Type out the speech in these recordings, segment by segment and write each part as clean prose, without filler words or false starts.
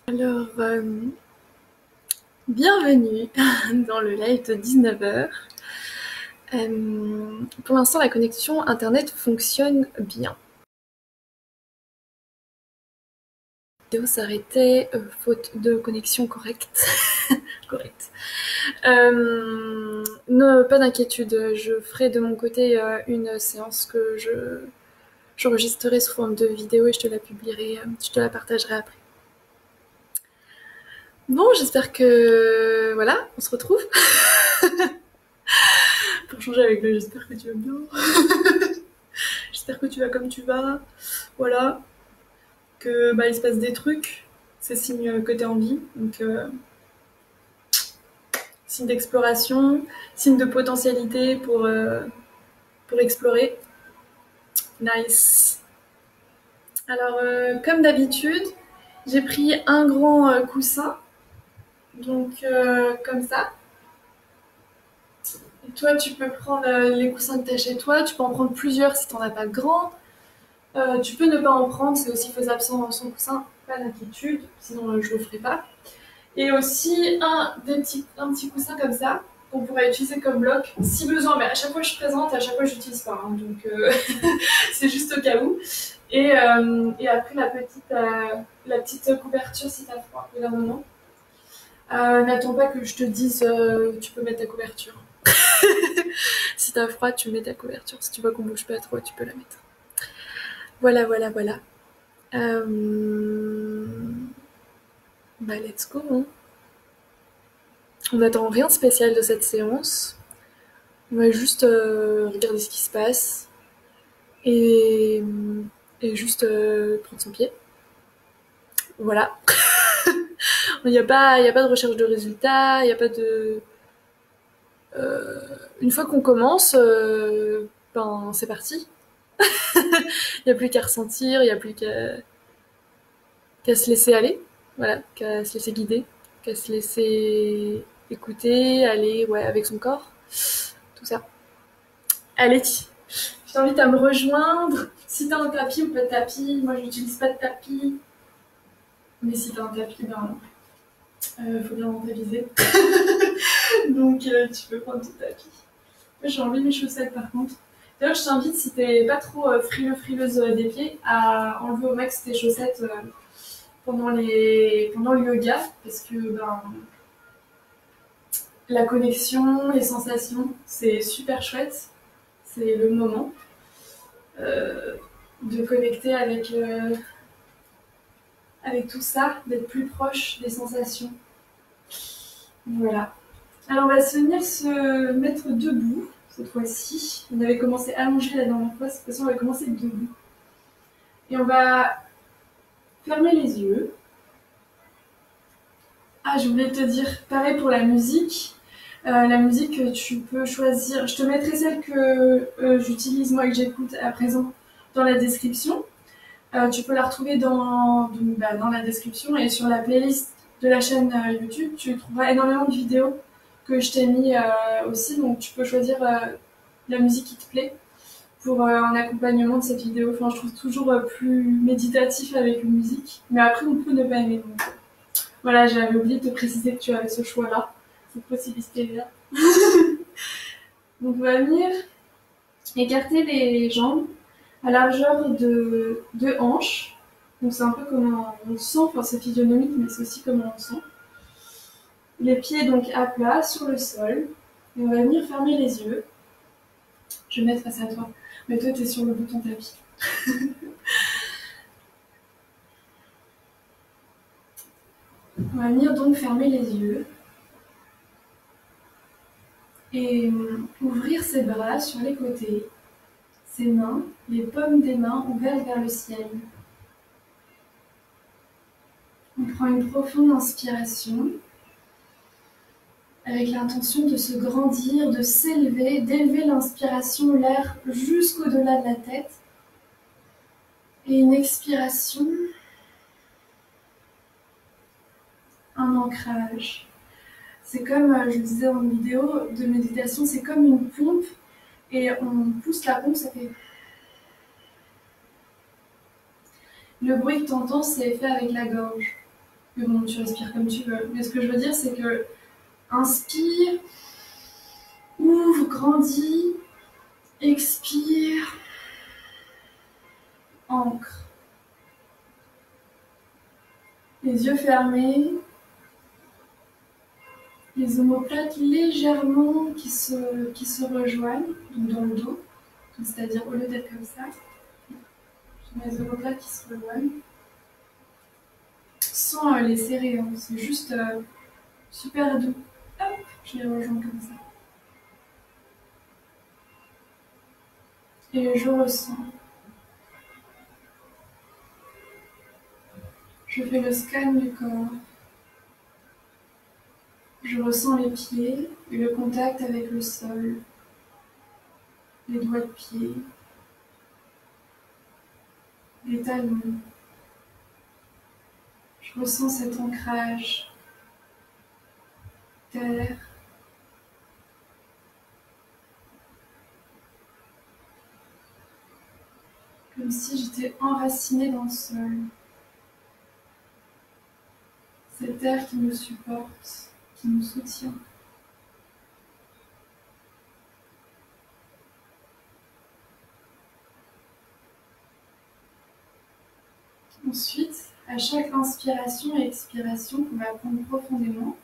Alors, bienvenue dans le live de 19h. Pour l'instant, la connexion Internet fonctionne bien. La vidéo s'arrêtait faute de connexion correcte. Correcte. Pas d'inquiétude, je ferai de mon côté une séance que j'enregistrerai sous forme de vidéo et je te la publierai, je te la partagerai après. Bon, j'espère que voilà, on se retrouve. Pour changer avec le j'espère que tu vas bien. J'espère que tu vas comme tu vas. Voilà. Que il se passe des trucs. C'est signe que t'es en vie. Donc signe d'exploration, signe de potentialité pour explorer. Nice. Alors comme d'habitude, j'ai pris un grand coussin. Donc comme ça. Et toi, tu peux prendre les coussins que t'as chez toi. Tu peux en prendre plusieurs si t'en as pas de grand. Tu peux ne pas en prendre, c'est aussi faisable sans coussin, pas d'inquiétude, sinon je le ferai pas. Et aussi un petit coussin comme ça, qu'on pourrait utiliser comme bloc, si besoin, mais à chaque fois je présente, à chaque fois j'utilise pas, hein, donc c'est juste au cas où. Et après la petite couverture si t'as froid, au bout d'un moment. N'attends pas que je te dise tu peux mettre ta couverture. Si t'as froid, tu mets ta couverture. Si tu vois qu'on bouge pas trop, tu peux la mettre. Voilà, voilà, voilà. Let's go. Hein. On n'attend rien de spécial de cette séance. On va juste regarder ce qui se passe et, juste prendre son pied. Voilà. Il n'y a pas de recherche de résultats, il n'y a pas de... une fois qu'on commence, c'est parti. Il n'y a plus qu'à ressentir, il n'y a plus qu'à se laisser aller, voilà, qu'à se laisser guider, qu'à se laisser écouter, aller avec son corps, tout ça. Allez, je t'invite à me rejoindre. Si t'as un tapis ou pas de tapis, moi je n'utilise pas de tapis, mais si t'as un tapis, faut bien mentaliser. Donc tu peux prendre ton tapis. J'ai enlevé mes chaussettes par contre. D'ailleurs, je t'invite, si t'es pas trop frileuse des pieds, à enlever au max tes chaussettes pendant le yoga, parce que la connexion, les sensations, c'est super chouette. C'est le moment de connecter avec tout ça, d'être plus proche des sensations. Voilà. Alors on va se mettre debout cette fois-ci. On avait commencé allongé la dernière fois, cette fois-ci on va commencer debout. Et on va fermer les yeux. Ah, je voulais te dire, pareil pour la musique. La musique, tu peux choisir. Je te mettrai celle que j'utilise moi et que j'écoute à présent dans la description. Tu peux la retrouver dans la description et sur la playlist de la chaîne YouTube. Tu trouveras énormément de vidéos que je t'ai mis aussi. Donc tu peux choisir la musique qui te plaît pour un accompagnement de cette vidéo. Enfin, je trouve toujours plus méditatif avec une musique. Mais après, on peut ne pas aimer. Donc, voilà, j'avais oublié de te préciser que tu avais ce choix-là, cette possibilité-là. Donc on va venir écarter les jambes à largeur de hanches. Donc c'est un peu comme on sent, enfin c'est physionomique, mais c'est aussi comme on sent. Les pieds donc à plat sur le sol. Et on va venir fermer les yeux. Je vais mettre face à toi. Mais toi, t'es sur le bouton tapis. On va venir donc fermer les yeux. Et ouvrir ses bras sur les côtés. Ses mains, les paumes des mains ouvertes vers le ciel. On prend une profonde inspiration avec l'intention de se grandir, de s'élever, d'élever l'inspiration, l'air jusqu'au-delà de la tête. Et une expiration, un ancrage. C'est comme, je le disais en vidéo de méditation, c'est comme une pompe et on pousse la pompe, ça fait... Le bruit que tu entends, c'est fait avec la gorge. Mais bon, tu respires comme tu veux. Mais ce que je veux dire, c'est que inspire, ouvre, grandis, expire, ancre. Les yeux fermés, les omoplates légèrement qui se rejoignent, donc dans le dos, c'est-à-dire au lieu d'être comme ça, j'ai mes omoplates qui se rejoignent, sans les serrer, hein. C'est juste super doux. Hop, je les rejoins comme ça. Et je ressens. Je fais le scan du corps. Je ressens les pieds et le contact avec le sol, les doigts de pied, les talons. Je ressens cet ancrage, terre. Comme si j'étais enracinée dans le sol. Cette terre qui me supporte, qui me soutient. Ensuite, à chaque inspiration et expiration qu'on va prendre profondément,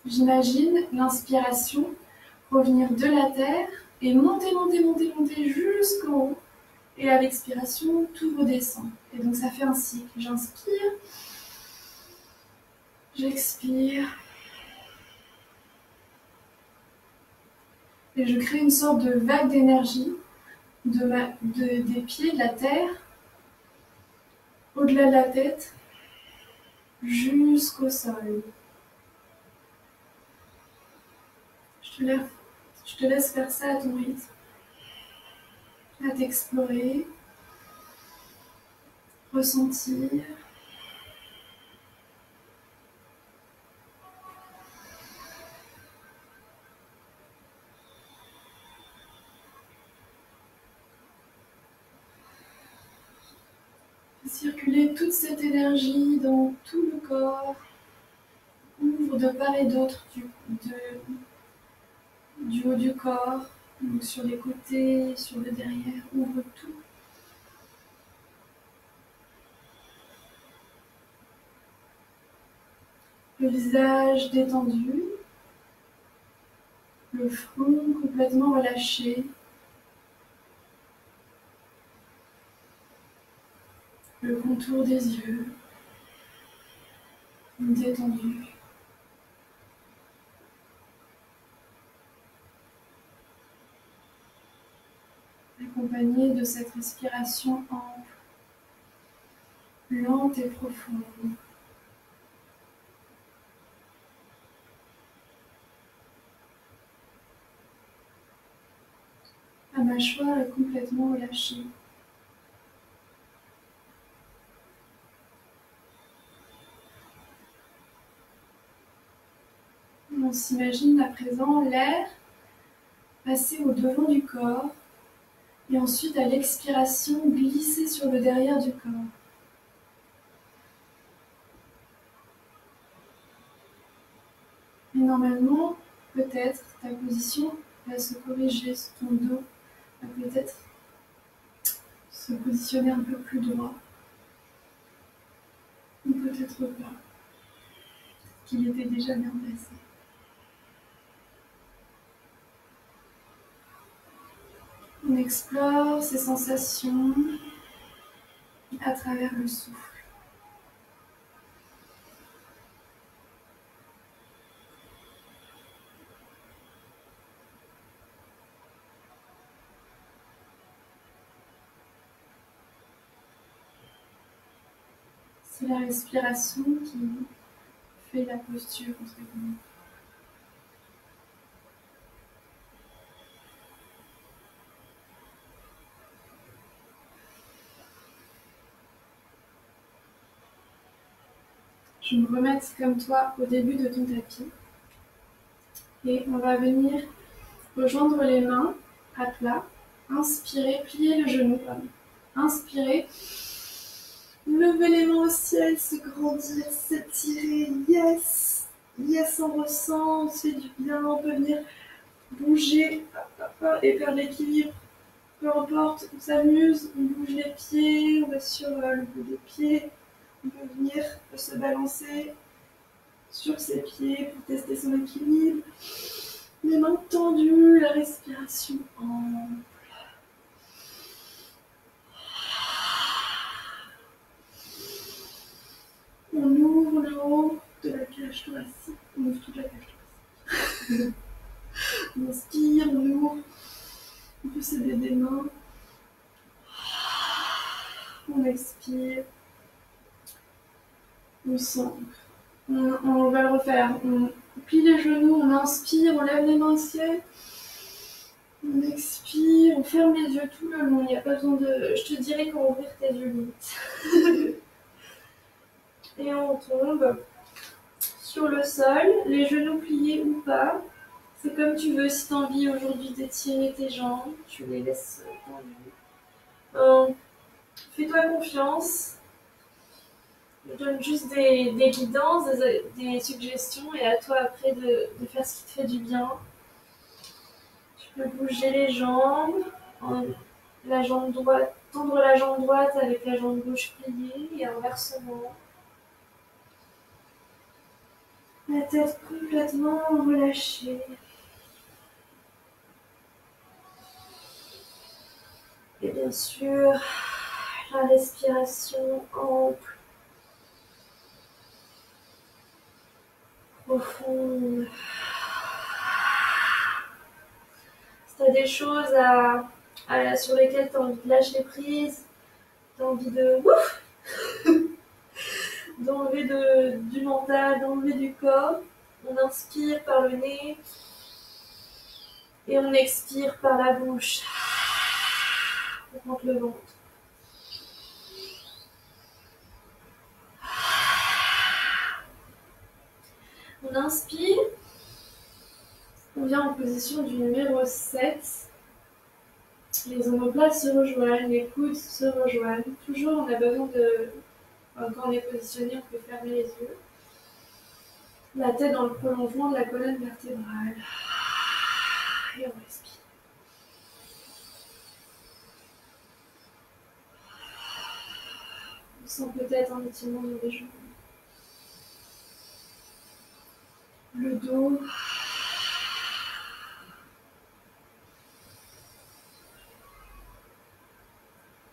j'imagine l'inspiration revenir de la terre et monter, monter, monter, monter jusqu'en haut. Et à l'expiration, tout redescend. Et donc ça fait un cycle. J'inspire, j'expire. Et je crée une sorte de vague d'énergie des pieds, de la terre, au-delà de la tête, jusqu'au sol. Je te laisse faire ça à ton rythme, à t'explorer, ressentir. Circuler toute cette énergie dans tout le corps. Ouvre de part et d'autre du haut du corps, donc sur les côtés, sur le derrière. Ouvre tout. Le visage détendu, le front complètement relâché, le contour des yeux détendu. Accompagné de cette respiration ample, lente et profonde. La mâchoire est complètement relâchée. On s'imagine à présent l'air passer au devant du corps et ensuite à l'expiration glisser sur le derrière du corps. Et normalement, peut-être ta position va se corriger, ton dos va peut-être se positionner un peu plus droit. Ou peut-être pas, qu'il était déjà bien placé. On explore ces sensations à travers le souffle. C'est la respiration qui fait la posture, entre guillemets. Je me remets comme toi au début de ton tapis. Et on va venir rejoindre les mains à plat. Inspirez, pliez le genou. Inspirez. Levez les mains au ciel, se grandir, s'étirer. Yes! Yes, on ressent, on se fait du bien, on peut venir bouger et faire l'équilibre. Peu importe, on s'amuse, on bouge les pieds, on va sur le bout des pieds. On peut venir se balancer sur ses pieds pour tester son équilibre. Les mains tendues, la respiration ample. On ouvre le haut de la cage thoracique. On ouvre toute la cage thoracique. On inspire, on ouvre. On peut s'aider des mains. On expire. On s'ancre. On va le refaire. On plie les genoux, on inspire, on lève les mains au ciel. On expire, on ferme les yeux tout le long. Il n'y a pas besoin de. Je te dirai comment ouvrir tes yeux limite. Et on tombe sur le sol, les genoux pliés ou pas. C'est comme tu veux. Si tu as envie aujourd'hui d'étirer tes jambes, tu les laisses tendues. Fais-toi confiance. Je donne juste des guidances, des suggestions et à toi après de faire ce qui te fait du bien. Tu peux bouger les jambes, la jambe droite, tendre la jambe droite avec la jambe gauche pliée et inversement. La tête complètement relâchée. Et bien sûr, la respiration ample. Profonde. Si tu as des choses sur lesquelles tu as envie de lâcher prise, tu as envie de ouf, d'enlever du mental, d'enlever du corps, on inspire par le nez et on expire par la bouche. On monte le ventre. On inspire. On vient en position du numéro 7. Les omoplates se rejoignent, les coudes se rejoignent. Toujours, on a besoin de... Quand on est positionné, on peut fermer les yeux. La tête dans le prolongement de la colonne vertébrale. Et on respire. On sent peut-être un étirement dans les jambes. Le dos.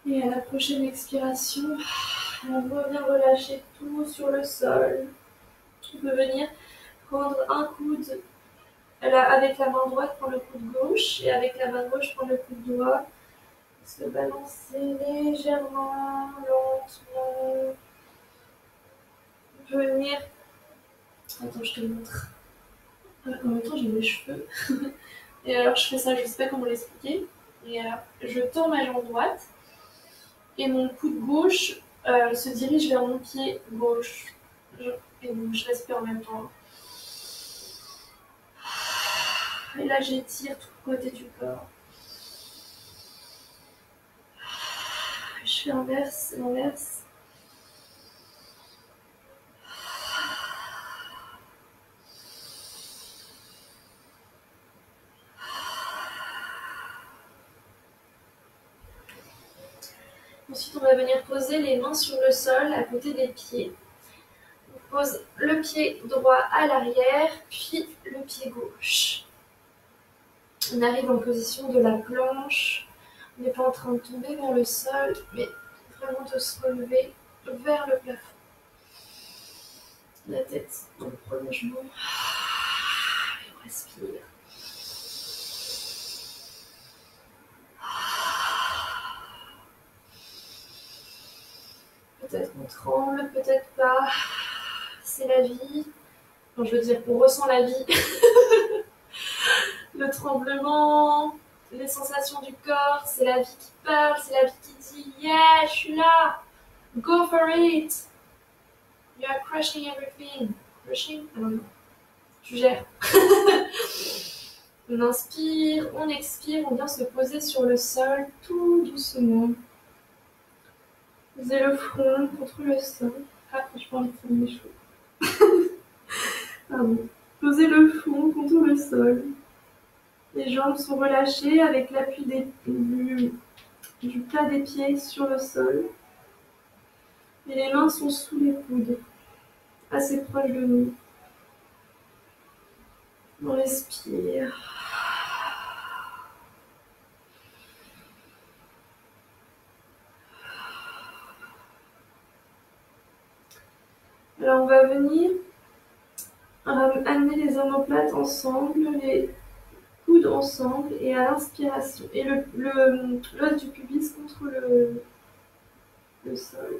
Et à la prochaine expiration, on revient relâcher tout sur le sol. On peut venir prendre un coude avec la main droite, prendre le coude gauche, et avec la main gauche, prendre le coude droit. Se balancer légèrement, lentement. On peut venir... Attends, je te montre. En même temps, j'ai mes cheveux. Et alors, je fais ça, je sais pas comment l'expliquer. Et alors, je tends ma jambe droite. Et mon coude gauche se dirige vers mon pied gauche. Et donc je respire en même temps. Et là j'étire tout le côté du corps. Je fais inverse. Ensuite, on va venir poser les mains sur le sol à côté des pieds. On pose le pied droit à l'arrière, puis le pied gauche. On arrive en position de la planche. On n'est pas en train de tomber vers le sol, mais vraiment de se relever vers le plafond. La tête dans le prolongement. Et on respire. Peut-être on tremble, peut-être pas. C'est la vie. Enfin, je veux dire, on ressent la vie. Le tremblement, les sensations du corps, c'est la vie qui parle, c'est la vie qui dit « Yeah, je suis là! Go for it! You are crushing everything. » Crushing? I don't know. Tu gères. On inspire, on expire, on vient se poser sur le sol tout doucement. Posez le front contre le sol. Ah, j'ai pas envie de prendre mes cheveux. Pardon. Posez le front contre le sol. Les jambes sont relâchées avec l'appui du plat des pieds sur le sol. Et les mains sont sous les coudes, assez proches de nous. On respire. Alors on va venir amener les omoplates ensemble, les coudes ensemble et à l'inspiration. Et l'os du pubis contre le sol.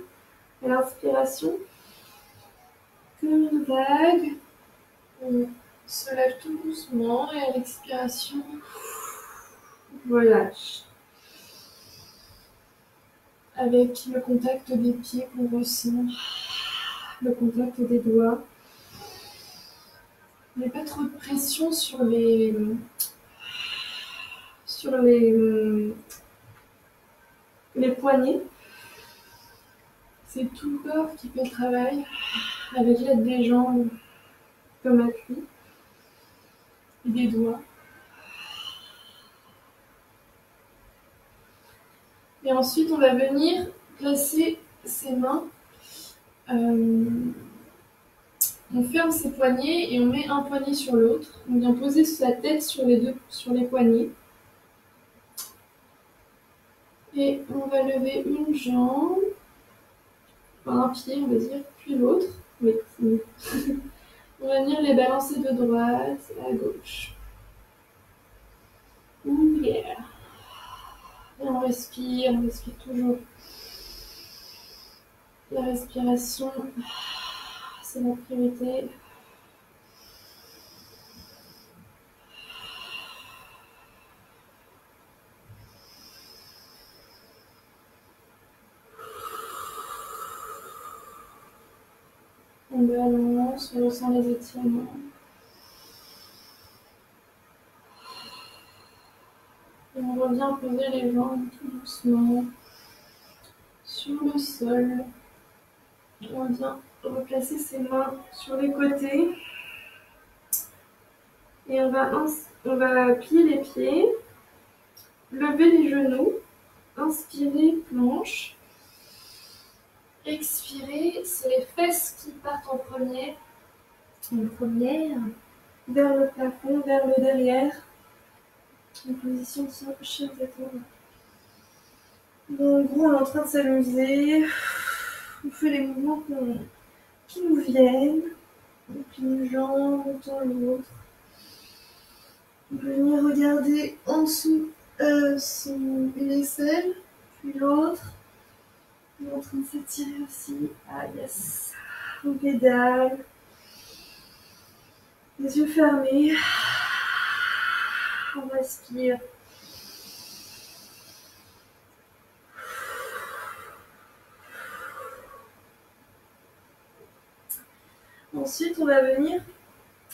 À l'inspiration, comme une vague, on se lève tout doucement et à l'expiration, on relâche. Avec le contact des pieds qu'on ressent, le contact des doigts. Il n'y a pas trop de pression sur les poignets. C'est tout le corps qui fait le travail avec l'aide des jambes comme appui et des doigts. Et ensuite, on va venir placer ses mains. On ferme ses poignets et on met un poignet sur l'autre. On vient poser sa tête sur les poignets. Et on va lever une jambe, enfin un pied on va dire, puis l'autre. Oui, c'est mieux. On va venir les balancer de droite à gauche. Yeah. Et on respire toujours. La respiration, c'est la priorité. On balance, on ressent les étirements. Et on revient poser les jambes tout doucement sur le sol. On vient replacer ses mains sur les côtés. Et on va plier les pieds, lever les genoux, inspirer, planche. Expirer, c'est les fesses qui partent en première, vers le plafond, vers le derrière. Une position simple, chers atomes. Dans le gros, on est en train de s'amuser. On fait les mouvements qui nous viennent. On plie une jambe, on tend l'autre. On peut venir regarder en dessous son aisselle, puis l'autre. On est en train de s'étirer aussi. Ah yes. On pédale. Les yeux fermés. On respire. Ensuite, on va venir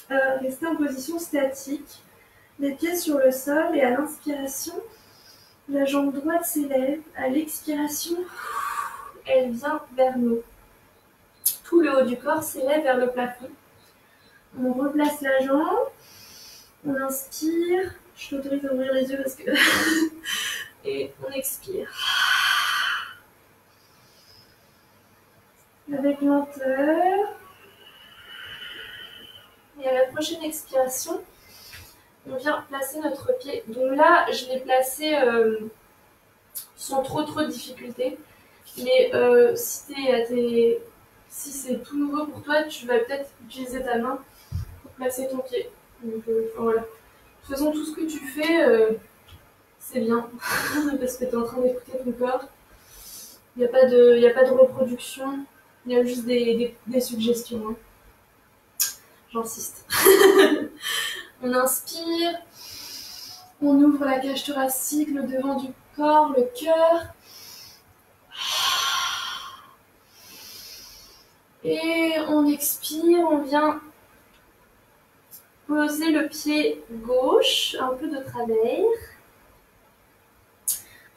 rester en position statique, les pieds sur le sol et à l'inspiration, la jambe droite s'élève. À l'expiration, elle vient vers nous. Tout le haut du corps s'élève vers le plafond. On replace la jambe, on inspire. Je t'autorise à ouvrir les yeux parce que... et on expire. Avec lenteur. Et à la prochaine expiration, on vient placer notre pied. Donc là, je l'ai placé sans trop de difficulté. Mais si c'est tout nouveau pour toi, tu vas peut-être utiliser ta main pour placer ton pied. Donc voilà. De toute façon, tout ce que tu fais, c'est bien. Parce que tu es en train d'écouter ton corps. Il n'y a pas de reproduction. Il y a juste des suggestions. Hein. J'insiste. On inspire. On ouvre la cage thoracique, le devant du corps, le cœur. Et on expire, on vient poser le pied gauche, un peu de travers.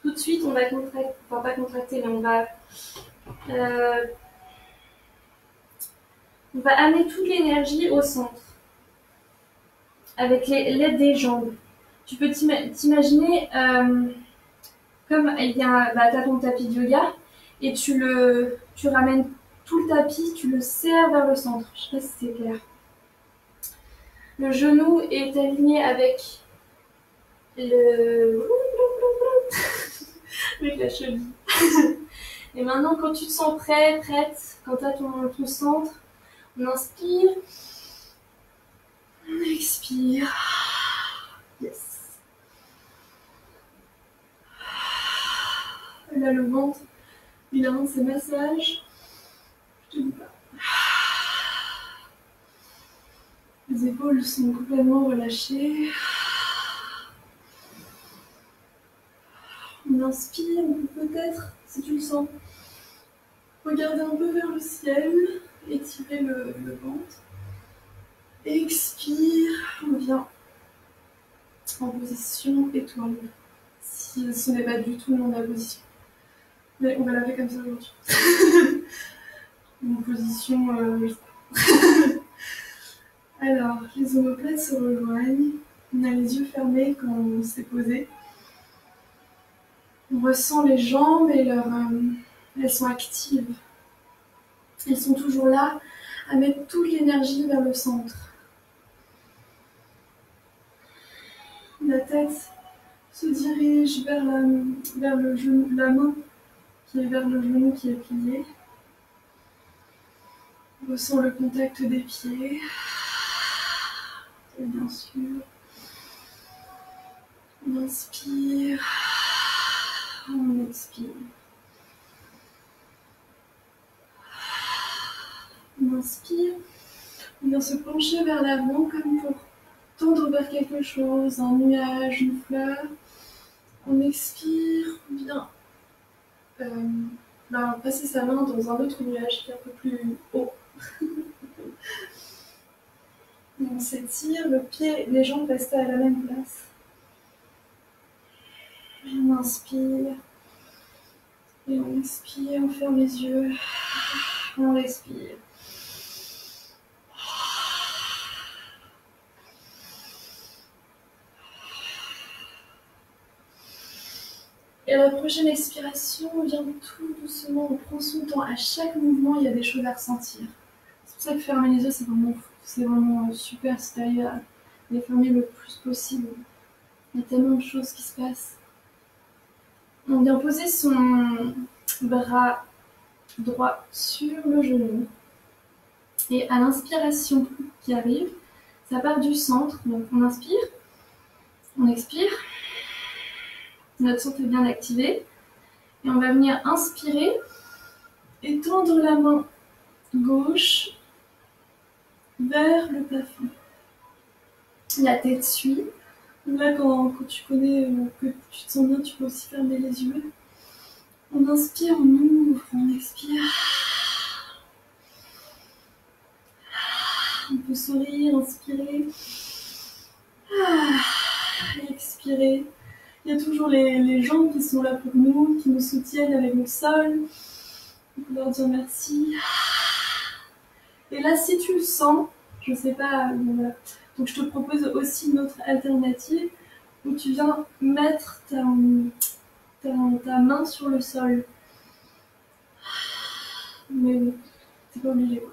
Tout de suite, on va contracter, enfin pas contracter, mais on va Euh, on va amener toute l'énergie au centre avec l'aide des jambes. Tu peux t'imaginer comme il y a, bah, t'as ton tapis de yoga et tu ramènes tout le tapis, tu le serres vers le centre. Je sais pas si c'est clair. Le genou est aligné avec le avec la cheville. Et maintenant, quand tu te sens prêt, prête, quand tu as ton centre, on inspire, on expire. Yes. Là, le ventre, il avance ses massages. Je te dis pas. Les épaules sont complètement relâchées. On inspire, on peut peut-être, si tu le sens, regarder un peu vers le ciel, étirer le ventre. Expire, on vient en position étoile. Si ce n'est pas du tout le nom de la position. Mais on va la faire comme ça aujourd'hui. Une position, je sais pas. Alors, les omoplates se rejoignent. On a les yeux fermés quand on s'est posé. On ressent les jambes et elles sont actives. Elles sont toujours là à mettre toute l'énergie vers le centre. La tête se dirige vers le genou, la main qui est vers le genou qui est plié. On ressent le contact des pieds. Et bien sûr, on inspire, on expire. On inspire, on vient se pencher vers l'avant comme pour tendre vers quelque chose, un nuage, une fleur. On expire, on vient passer sa main dans un autre nuage qui est un peu plus haut. On s'étire, le pied, les jambes restent à la même place. On inspire et on expire, on ferme les yeux, on respire. Et à la prochaine expiration, on vient tout doucement, on prend son temps. À chaque mouvement, il y a des choses à ressentir. C'est pour ça que fermer les yeux, c'est vraiment super si tu arrives à les fermer le plus possible. Il y a tellement de choses qui se passent. On vient poser son bras droit sur le genou. Et à l'inspiration qui arrive, ça part du centre. Donc on inspire, on expire. Notre centre est bien activé. Et on va venir inspirer et tendre la main gauche vers le plafond. La tête suit. Là, quand tu connais que tu te sens bien, tu peux aussi fermer les yeux. On inspire, on ouvre, on expire. On peut sourire, inspirer. Expirer. Il y a toujours les jambes qui sont là pour nous, qui nous soutiennent avec le sol. On peut leur dire merci. Et là, si tu le sens, je sais pas, voilà. Donc je te propose aussi une autre alternative où tu viens mettre ta main sur le sol. Mais bon, t'es pas obligé. Quoi.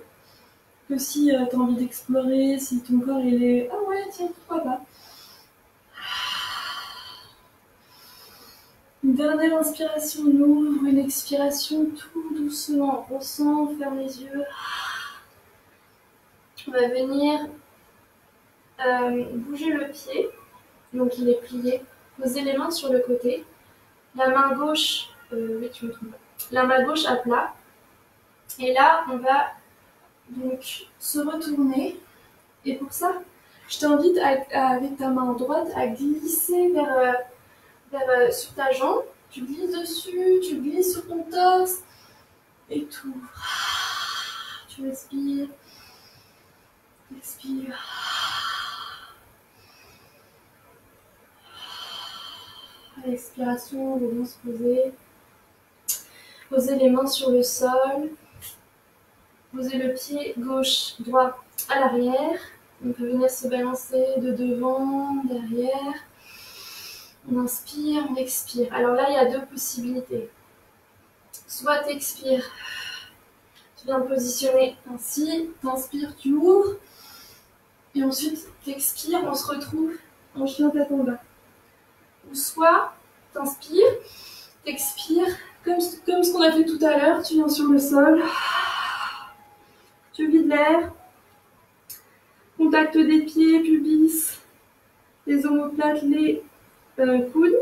Que si t'as envie d'explorer, si ton corps il est ah ouais tiens pourquoi pas. Une dernière inspiration, on ouvre, une expiration tout doucement, on ressent, ferme les yeux. On va venir bouger le pied, donc il est plié, poser les mains sur le côté, la main gauche, oui tu me trompes pas, la main gauche à plat, et là on va donc se retourner, et pour ça, je t'invite avec ta main droite à glisser sur ta jambe, tu glisses dessus, tu glisses sur ton torse, et tout. Tu respires, expire. À l'expiration, on va bien se poser. Posez les mains sur le sol. Posez le pied gauche, droit à l'arrière. On peut venir se balancer de devant, derrière. On inspire, on expire. Alors là, il y a deux possibilités. Soit tu expires, tu viens te positionner ainsi, tu inspires, tu ouvres. Et ensuite, tu expires, on se retrouve en chien tête en bas. Ou soit, tu inspires, tu expires, comme ce qu'on a fait tout à l'heure, tu viens sur le sol. Tu vides l'air. Contact des pieds, pubis, les omoplates, les coudes.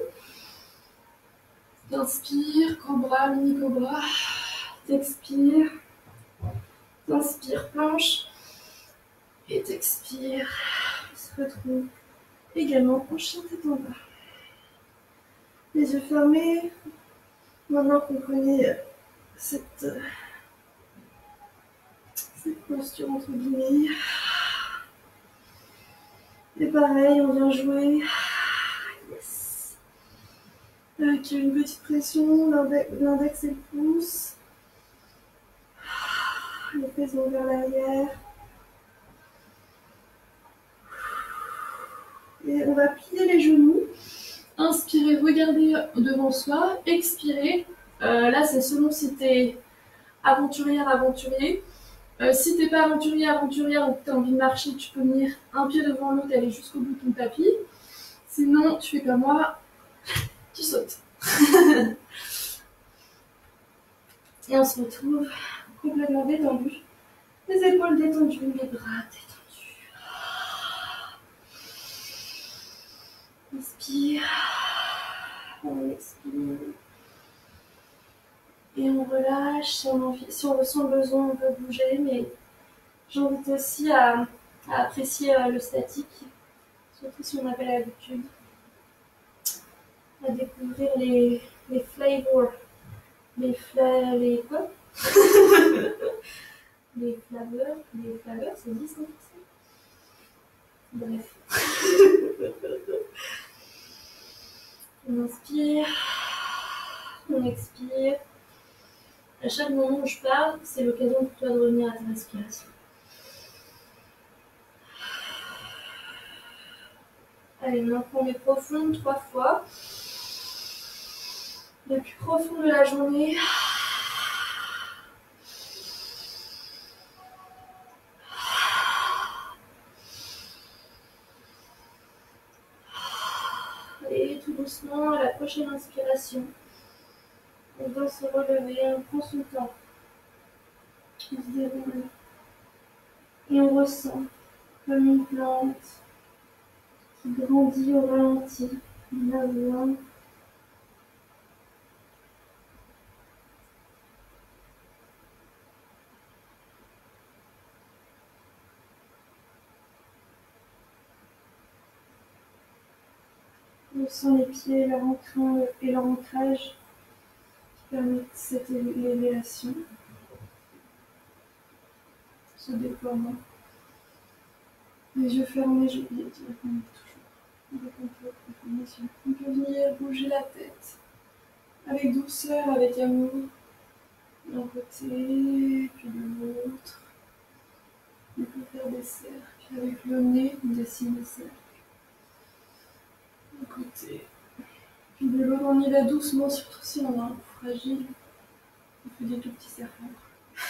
T'inspires, cobra, mini cobra. T'expires. T'inspires, planche. Et t'expires. On se retrouve également en chien tête en bas. Les yeux fermés. Maintenant qu'on connaît cette posture entre guillemets. Et pareil, on vient jouer. Yes. Avec une petite pression, l'index et le pouce. Les fesses vont vers l'arrière. Et on va plier les genoux. Inspirez, regardez devant soi. Expirez. Là, c'est selon si t'es aventurière, aventurier. Si t'es pas aventurier, aventurière ou que t'as envie de marcher, tu peux venir un pied devant l'autre et aller jusqu'au bout de ton tapis. Sinon, tu fais comme moi, tu sautes. Et on se retrouve complètement détendu. Les épaules détendues, les bras détendus. Inspire. On expire. Et on relâche. Si on ressent le besoin, on peut bouger, mais j'invite aussi à apprécier le statique, surtout si on n'a pas l'habitude, à découvrir les flavors, les quoi les flavors, c'est dit ça? Bref. On inspire, on expire. À chaque moment où je parle, c'est l'occasion pour toi de revenir à ta respiration. Allez, maintenant on est profonde 3 fois. Le plus profond de la journée. Et tout doucement, à la prochaine inspiration, on doit se relever, on prend son temps. On se déroule. Et on ressent comme une plante qui grandit au ralenti. On a besoin. On sent les pieds, leur ancrage et leur ancrage qui permettent cette élévation, ce déploiement. Les yeux fermés, je oublié de dire qu'on est toujours avec un peu de confirmation. On peut venir bouger la tête avec douceur, avec amour, d'un côté, puis de l'autre. On peut faire des cercles avec le nez, on dessine des cercles. D'un côté, puis de l'autre, on y va doucement, surtout si on a un coup fragile. On fait des tout petits cercles.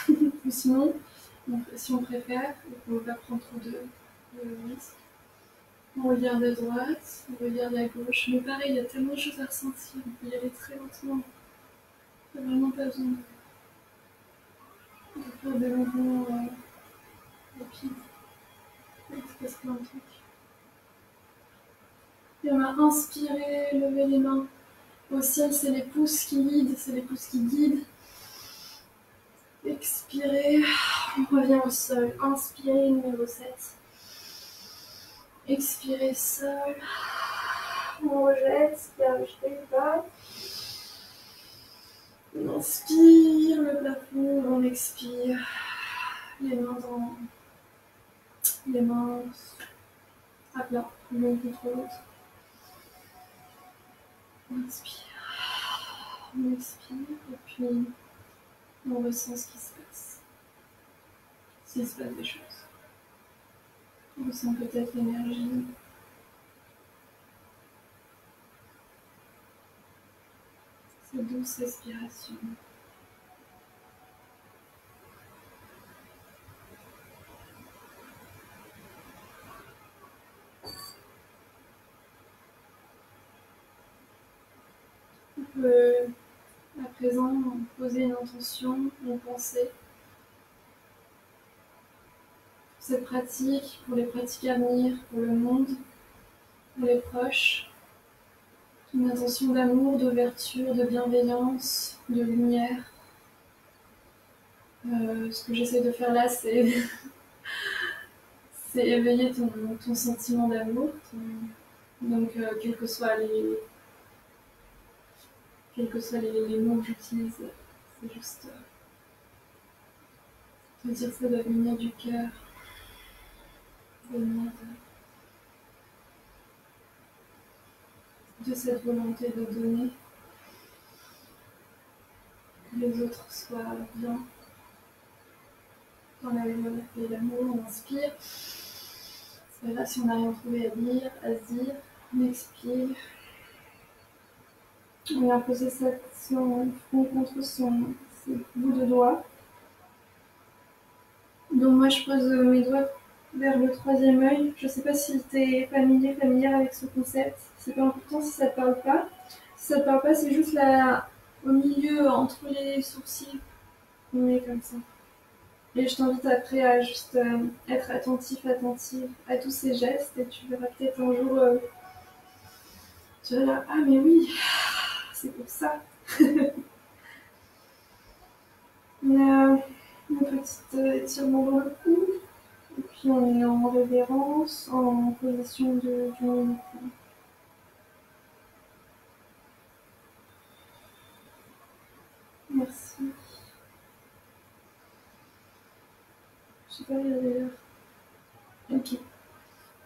Ou sinon, si on préfère, et qu'on ne veut pas prendre trop de risques, on regarde à droite, on regarde à gauche. Mais pareil, il y a tellement de choses à ressentir. On peut y aller très lentement. Il n'y a vraiment pas besoin de faire des mouvements rapides. Il se passe plein de trucs. Et on a inspiré, levé les mains au ciel, c'est les pouces qui guident, c'est les pouces qui guident. Expirez, on revient au sol. Inspirez, numéro 7. Expirez, sol. On rejette, ce qui a rejeté ou pas. On inspire le plafond, on expire. Les mains à plat, l'un contre l'autre. On inspire, on expire, et puis On ressent ce qui se passe. S'il se passe des choses. On ressent peut-être l'énergie. Cette douce respiration. On peut à présent poser une intention, une pensée pour cette pratique, pour les pratiques à venir, pour le monde, pour les proches. Une intention d'amour, d'ouverture, de bienveillance, de lumière. Ce que j'essaie de faire là, c'est éveiller ton sentiment d'amour. Donc, quels que soient les mots que j'utilise, c'est juste de dire ça doit venir du cœur, venir de cette volonté de donner, que les autres soient bien dans la joie et l'amour. On inspire. C'est pas grave si on n'a rien trouvé à dire, à se dire. On expire. On va poser son front contre ses bouts de doigts. Donc moi je pose mes doigts vers le troisième œil. Je sais pas si tu es familière avec ce concept. C'est pas important si ça te parle pas. Si ça te parle pas, c'est juste là au milieu entre les sourcils. On met comme ça. Et je t'invite après à juste être attentive à tous ces gestes et tu verras peut-être un jour, tu vas dire, ah mais oui, c'est pour ça. Un petit étirement dans le cou. Et puis on est en révérence, en position du mouvement. Merci. Je sais pas, il y a d'ailleurs. Ok.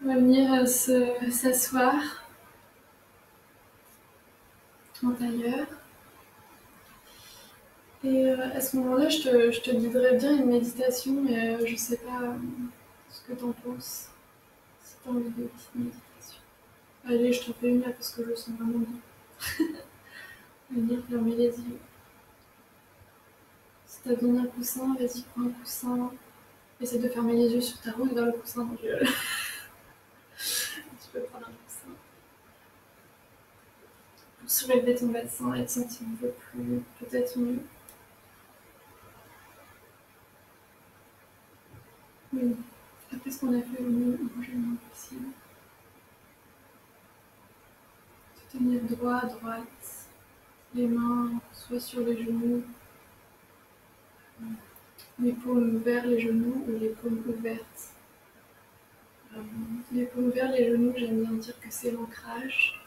On va venir s'asseoir en tailleur. Et à ce moment-là, je te guiderai bien une méditation, mais je sais pas ce que t'en penses. Si t'as envie de petite méditation. Allez, je t'en fais une là parce que je le sens vraiment bien. Venir fermer les yeux. Si t'as besoin d'un coussin, vas-y, prends un coussin. Essaie de fermer les yeux sur ta roue dans le coussin. Donc, tu peux prendre un coussin. Pour soulever ton bassin et te sentir un peu plus, peut-être mieux. Oui. Après ce qu'on a fait, au mieux bouger le moins possible. Te tenir droit à droite. Les mains soit sur les genoux, les paumes vers les genoux ou les paumes ouvertes. Les paumes vers les genoux, j'aime bien dire que c'est l'ancrage.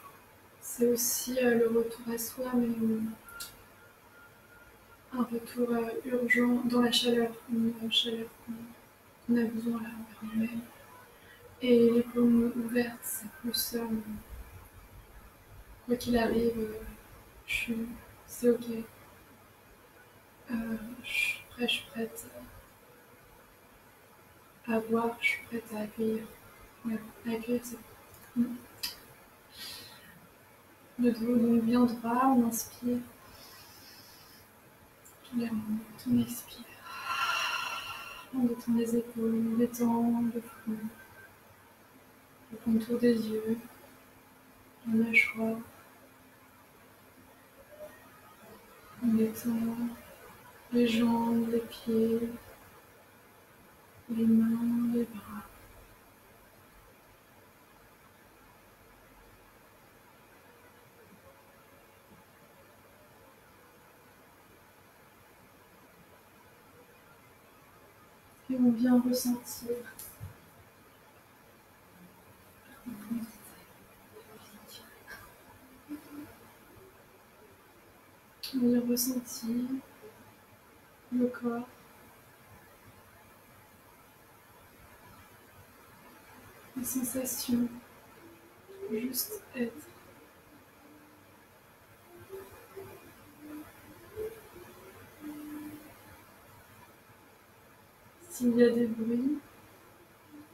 C'est aussi le retour à soi, mais un retour urgent dans la chaleur, une chaleur qu'on a besoin là envers nous-mêmes. Et les paumes ouvertes, c'est plus quoi qu'il arrive, c'est ok. Je suis prête à voir, je suis prête à accueillir. Ouais, à accueillir, c'est le dos donc bien droit, on inspire. On expire. On détend les épaules, on détend le front, le contour des yeux, la mâchoire. On détend les jambes, les pieds, les mains, les bras. Et on vient ressentir on vient ressentir le corps, les sensations, juste être. S'il y a des bruits,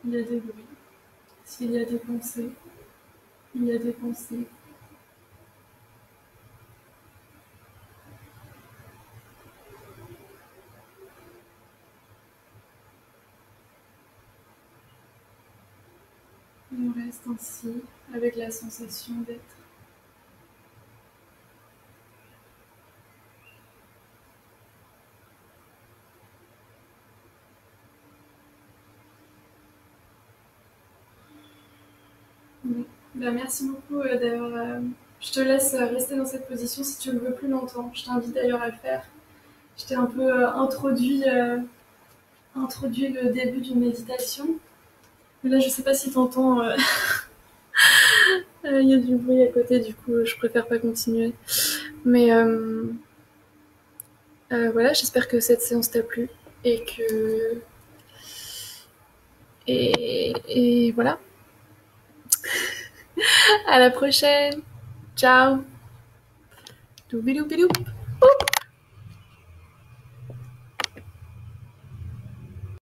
il y a des bruits. S'il y a des pensées, il y a des pensées. Et on reste ainsi avec la sensation d'être. Bon. Ben, merci beaucoup d'avoir. Je te laisse rester dans cette position si tu le veux plus longtemps. Je t'invite d'ailleurs à le faire. Je t'ai un peu introduit le début d'une méditation. Mais là, je sais pas si t'entends. Il y a du bruit à côté, du coup, je préfère pas continuer. Mais voilà, j'espère que cette séance t'a plu et que et voilà. À la prochaine. Ciao. Doubidou bidou.